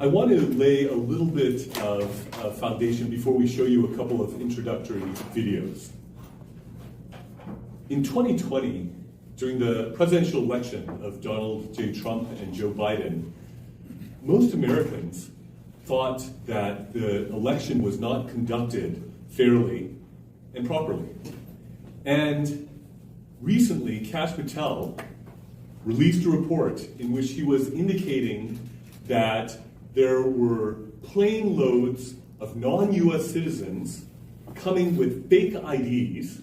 I want to lay a little bit of foundation before we show you a couple of introductory videos. In 2020, during the presidential election of Donald J. Trump and Joe Biden, most Americans thought that the election was not conducted fairly and properly. And recently, Kash Patel released a report in which he was indicating that there were plane loads of non-US citizens coming with fake IDs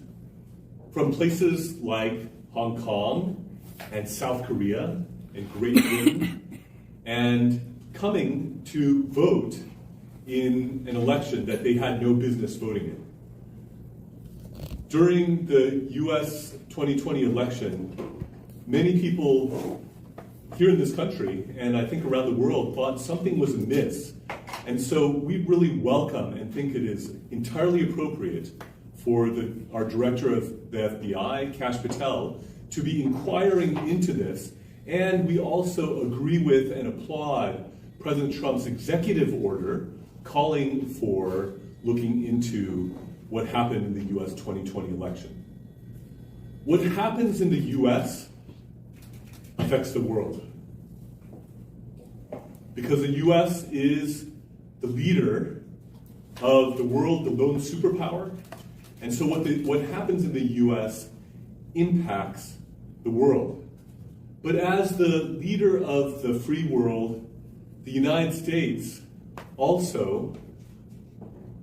from places like Hong Kong and South Korea and Great Britain and coming to vote in an election that they had no business voting in. During the US 2020 election, many people here in this country, and I think around the world, thought something was amiss. And so we really welcome and think it is entirely appropriate for our director of the FBI, Kash Patel, to be inquiring into this. And we also agree with and applaud President Trump's executive order calling for looking into what happened in the US 2020 election. What happens in the US affects the world. Because the US is the leader of the world, the lone superpower, and so what happens in the US impacts the world. But as the leader of the free world, the United States also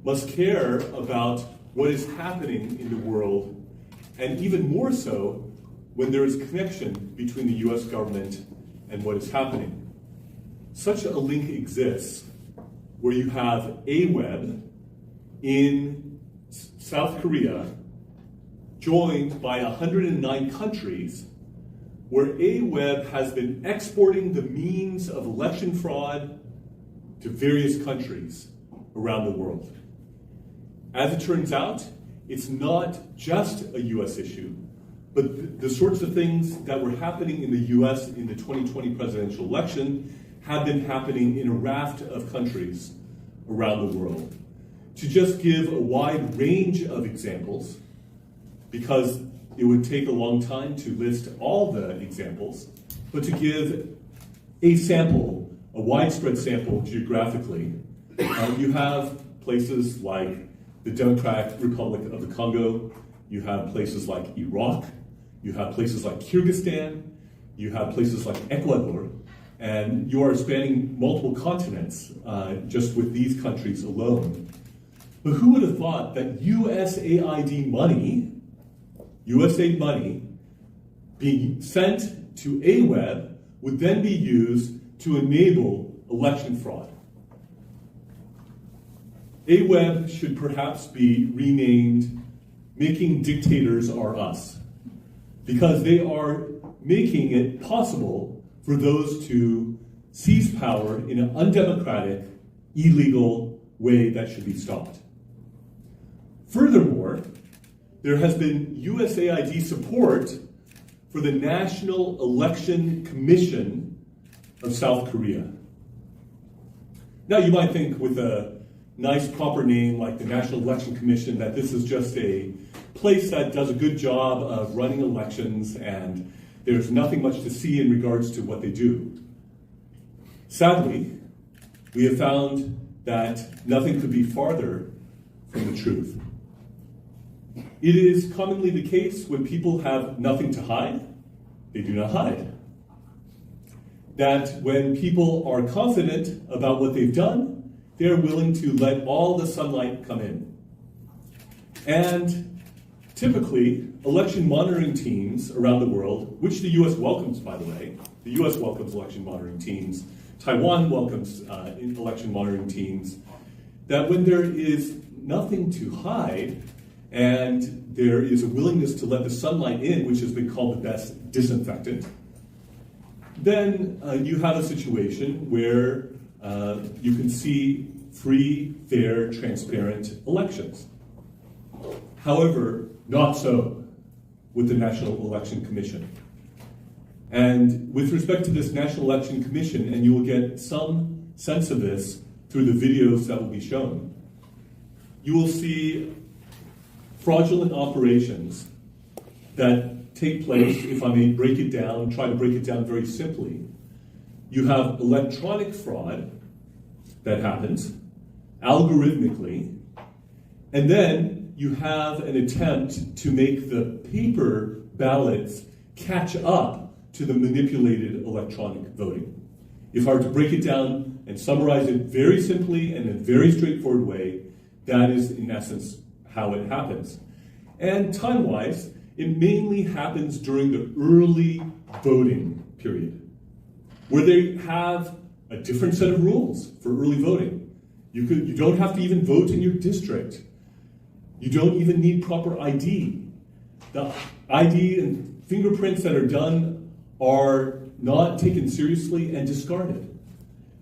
must care about what is happening in the world, and even more so when there is a connection between the US government and what is happening. Such a link exists where you have AWeB in South Korea joined by 109 countries, where AWeB has been exporting the means of election fraud to various countries around the world. As it turns out, it's not just a US issue, but the sorts of things that were happening in the US in the 2020 presidential election have been happening in a raft of countries around the world. To just give a wide range of examples, because it would take a long time to list all the examples, but to give a sample, a widespread sample geographically, you have places like the Democratic Republic of the Congo, you have places like Iraq, you have places like Kyrgyzstan, you have places like Ecuador, and you are spanning multiple continents just with these countries alone. But who would have thought that USAID money, USAID money, being sent to AWeB would then be used to enable election fraud? AWeB should perhaps be renamed Making Dictators Are Us, because they are making it possible for those to seize power in an undemocratic, illegal way that should be stopped. Furthermore, there has been USAID support for the National Election Commission of South Korea. Now you might think with a nice proper name like the National Election Commission that this is just a place that does a good job of running elections and there's nothing much to see in regards to what they do. Sadly, we have found that nothing could be farther from the truth. It is commonly the case when people have nothing to hide, they do not hide. That when people are confident about what they've done, they're willing to let all the sunlight come in. And typically, election monitoring teams around the world, which the US welcomes, by the way, the US welcomes election monitoring teams, Taiwan welcomes election monitoring teams, that when there is nothing to hide and there is a willingness to let the sunlight in, which has been called the best disinfectant, then you have a situation where you can see free, fair, transparent elections. However, not so with the National Election Commission. And with respect to this National Election Commission, and you will get some sense of this through the videos that will be shown. You will see fraudulent operations that take place, if I may break it down, try to break it down very simply. You have electronic fraud that happens algorithmically, and then you have an attempt to make the paper ballots catch up to the manipulated electronic voting. If I were to break it down and summarize it very simply and in a very straightforward way, that is in essence how it happens. And time-wise, it mainly happens during the early voting period, where they have a different set of rules for early voting. You don't have to even vote in your district. You don't even need proper ID. The ID and fingerprints that are done are not taken seriously and discarded.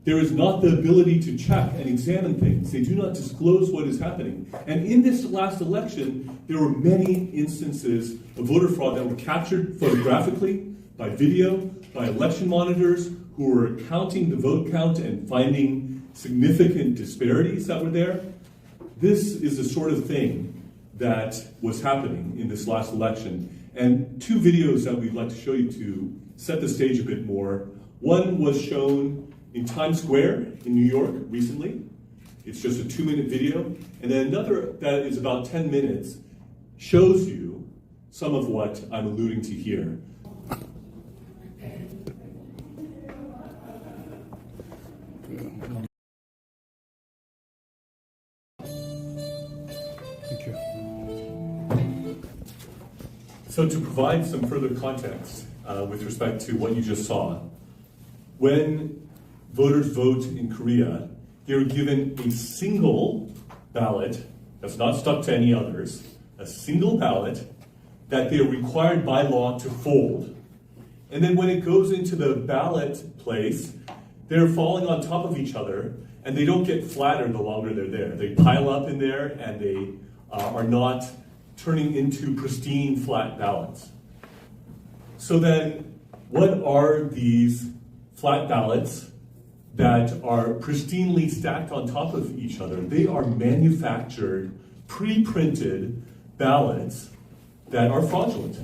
There is not the ability to check and examine things. They do not disclose what is happening. And in this last election, there were many instances of voter fraud that were captured photographically, by video, by election monitors who were counting the vote count and finding significant disparities that were there. This is the sort of thing that was happening in this last election. And two videos that we'd like to show you to set the stage a bit more. One was shown in Times Square in New York recently. It's just a 2-minute video. And then another that is about 10 minutes shows you some of what I'm alluding to here. Thank you. So to provide some further context with respect to what you just saw, when voters vote in Korea, they're given a single ballot that's not stuck to any others, a single ballot that they are required by law to fold. And then when it goes into the ballot place, they're falling on top of each other, and they don't get flatter the longer they're there. They pile up in there, and they are not turning into pristine flat ballots. So then, what are these flat ballots that are pristinely stacked on top of each other? They are manufactured, pre-printed ballots that are fraudulent.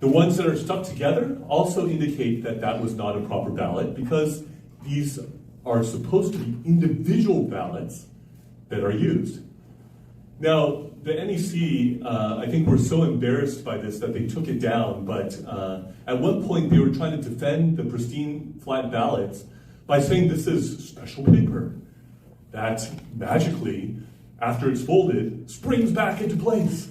The ones that are stuck together also indicate that that was not a proper ballot, because these are supposed to be individual ballots that are used. Now, the NEC, I think, were so embarrassed by this that they took it down, but at one point they were trying to defend the pristine flat ballots by saying this is special paper that magically, after it's folded, springs back into place,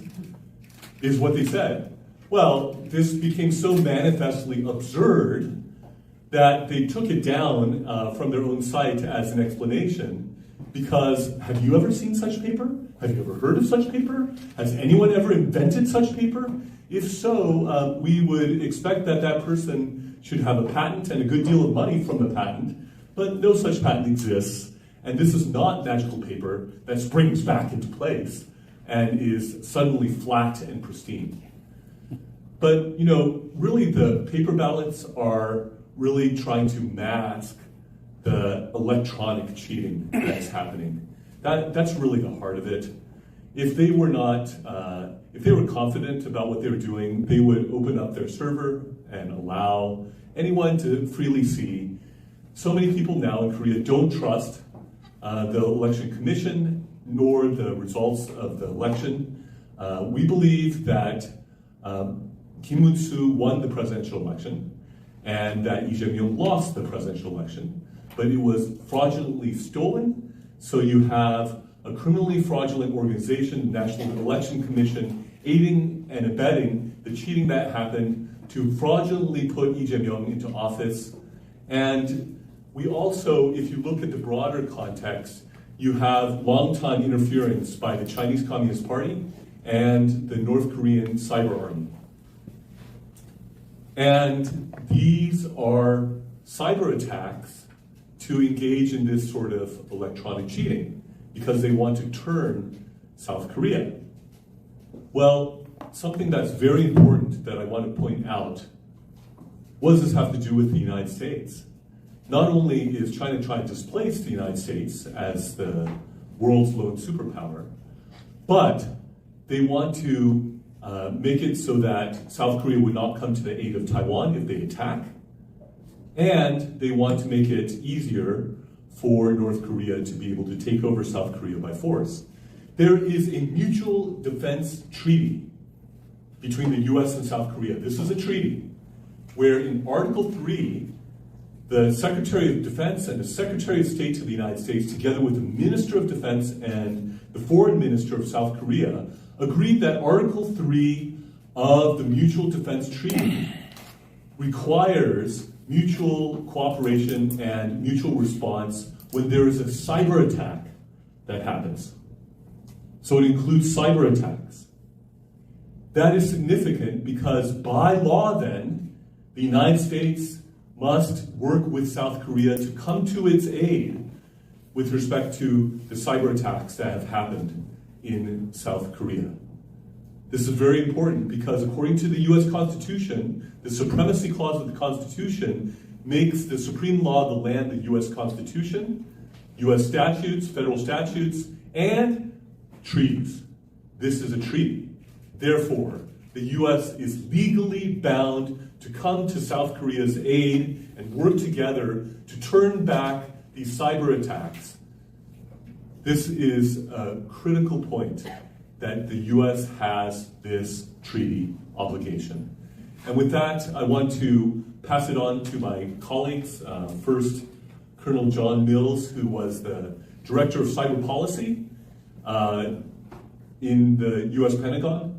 is what they said. Well, this became so manifestly absurd that they took it down from their own site as an explanation, because have you ever seen such paper? Have you ever heard of such paper? Has anyone ever invented such paper? If so, we would expect that that person should have a patent and a good deal of money from the patent, but no such patent exists, and this is not magical paper that springs back into place and is suddenly flat and pristine. But, really the paper ballots are really trying to mask the electronic cheating that's happening. That's really the heart of it. If they were not, if they were confident about what they were doing, they would open up their server and allow anyone to freely see. So many people now in Korea don't trust the election commission nor the results of the election. We believe that Kim Moon-soo won the presidential election and that Lee Jae-myung lost the presidential election, but it was fraudulently stolen. So you have a criminally fraudulent organization, the National Election Commission, aiding and abetting the cheating that happened to fraudulently put Lee Jae-myung into office. And we also, if you look at the broader context, you have long-time interference by the Chinese Communist Party and the North Korean cyber army. And these are cyber attacks to engage in this sort of electronic cheating because they want to turn South Korea. Well, something that's very important that I want to point out, what does this have to do with the United States? not only is China trying to displace the United States as the world's lone superpower, but they want to make it so that South Korea would not come to the aid of Taiwan if they attack, and they want to make it easier for North Korea to be able to take over South Korea by force. There is a mutual defense treaty between the US and South Korea. This is a treaty where in Article 3, the Secretary of Defense and the Secretary of State of the United States, together with the Minister of Defense and the Foreign Minister of South Korea, agreed that Article 3 of the Mutual Defense Treaty requires mutual cooperation and mutual response when there is a cyber attack that happens. So it includes cyber attacks. That is significant because by law then, the United States must work with South Korea to come to its aid with respect to the cyber attacks that have happened in South Korea. This is very important because according to the US Constitution, the Supremacy Clause of the Constitution makes the supreme law of the land the US Constitution, US statutes, federal statutes, and treaties. This is a treaty. Therefore, the US is legally bound to come to South Korea's aid and work together to turn back these cyber attacks. This is a critical point that the US has this treaty obligation. And with that, I want to pass it on to my colleagues. First, Colonel John Mills, who was the Director of Cyber Policy in the US Pentagon.